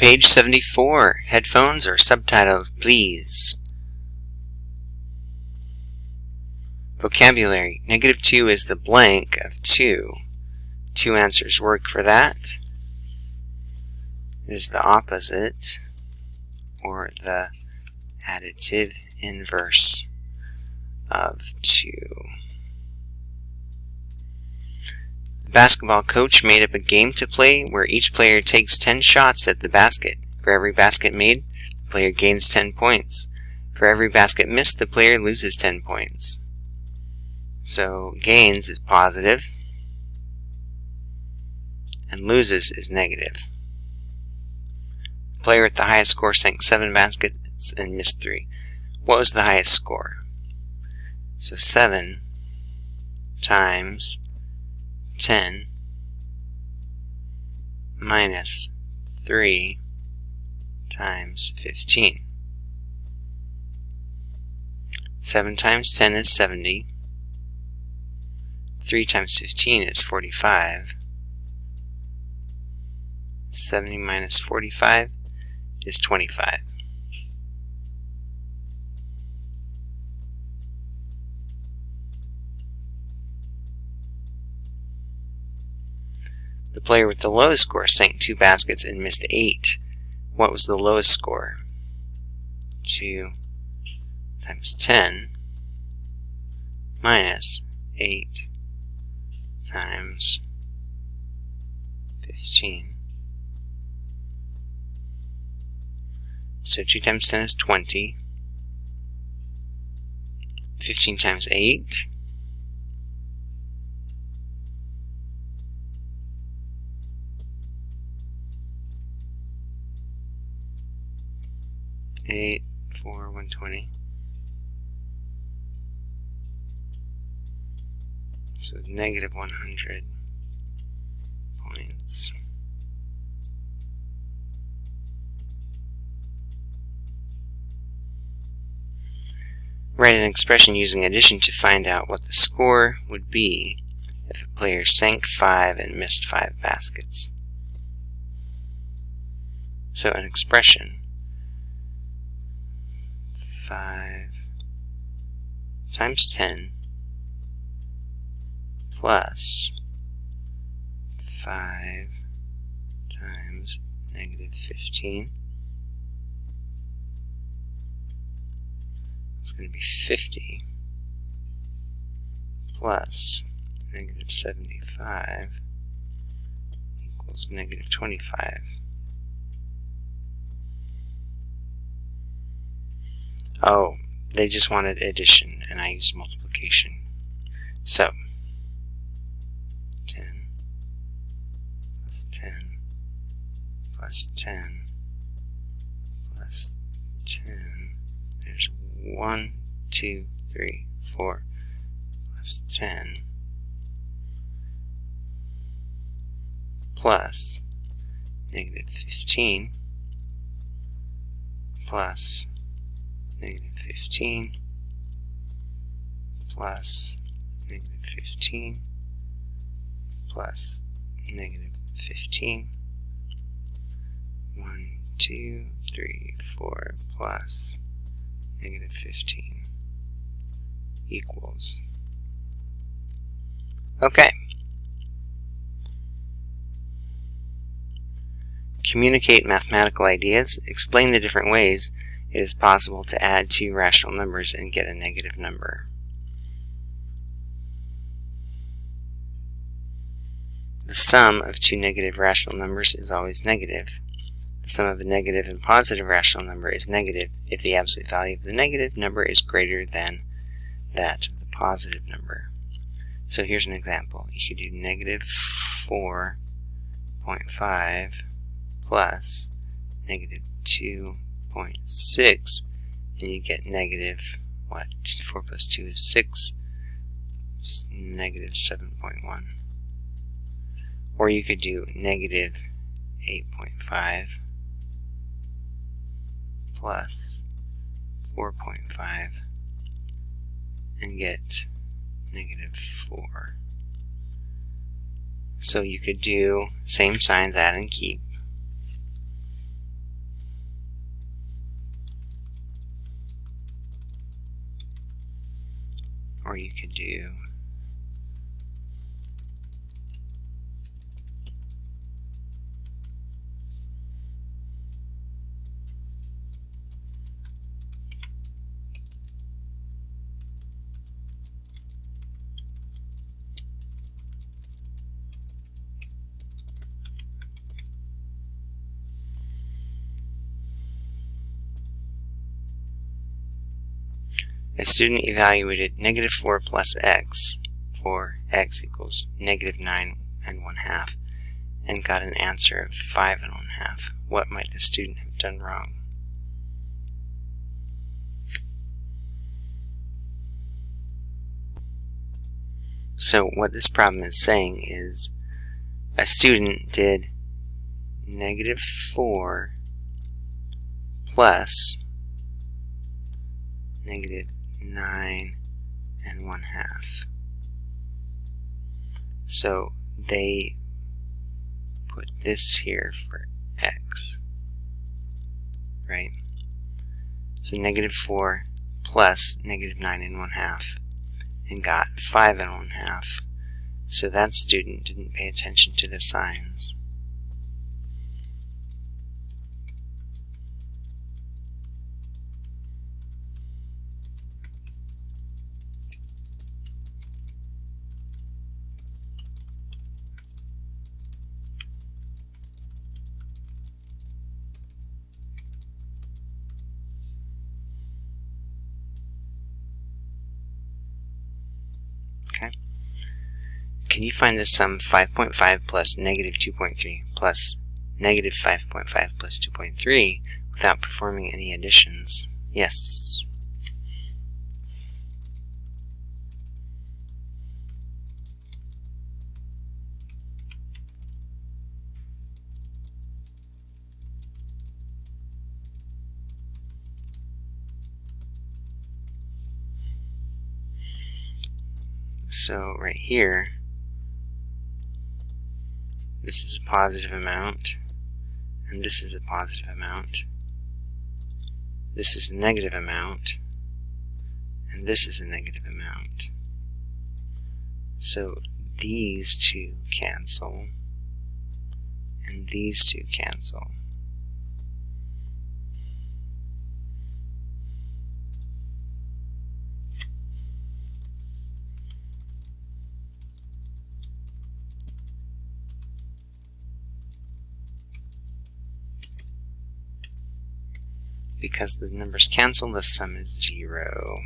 page 74. Headphones or subtitles, please. Vocabulary. -2 is the blank of 2. 2 answers work for that. It is the opposite, or the additive inverse of 2. The basketball coach made up a game to play where each player takes 10 shots at the basket. For every basket made, the player gains 10 points. For every basket missed, the player loses 10 points. So gains is positive, and loses is negative. The player with the highest score sank 7 baskets and missed 3. What was the highest score? So 7 times 10 minus 3 times 15. 7 times 10 is 70. 3 times 15 is 45. 70 minus 45 is 25. The player with the lowest score sank 2 baskets and missed 8. What was the lowest score? 2 times 10 minus 8 times 15. So 2 times 10 is 20. 15 times 8. Eight, 4, 120. So negative 100 points. Write an expression using addition to find out what the score would be if a player sank 5 and missed 5 baskets. So an expression: 5 times 10 plus 5 times negative 15. It's going to be 50 plus negative 75 equals negative 25. Oh, they just wanted addition, and I used multiplication. So, 10 plus 10 plus 10 plus 10. There's 1, 2, 3, 4 plus 10 plus negative 15 plus negative 15 plus negative 15 plus negative 15. 1, 2, 3, 4 plus negative 15 equals. Okay. Communicate mathematical ideas. Explain the different ways it is possible to add 2 rational numbers and get a negative number. The sum of 2 negative rational numbers is always negative. The sum of a negative and positive rational number is negative if the absolute value of the negative number is greater than that of the positive number. So here's an example. You could do negative 4.5 plus negative 2.6, and you get negative, what? 4 plus 2 is 6, it's negative 7.1. Or you could do negative 8.5 plus 4.5 and get negative 4. So you could do same signs, add and keep. Or you could do a student evaluated -4 plus x for x equals -9 1/2 and got an answer of 5 1/2. What might the student have done wrong? So what this problem is saying is a student did -4 plus -9 1/2. So they put this here for x, right? So -4 plus -9 1/2 and got 5 1/2. So that student didn't pay attention to the signs. Okay. Can you find the sum 5.5 plus -2.3 plus -5.5 plus 2.3 without performing any additions? Yes. So right here, this is a positive amount, and this is a positive amount. This is a negative amount, and this is a negative amount. So these two cancel, and these two cancel. Because the numbers cancel, the sum is 0.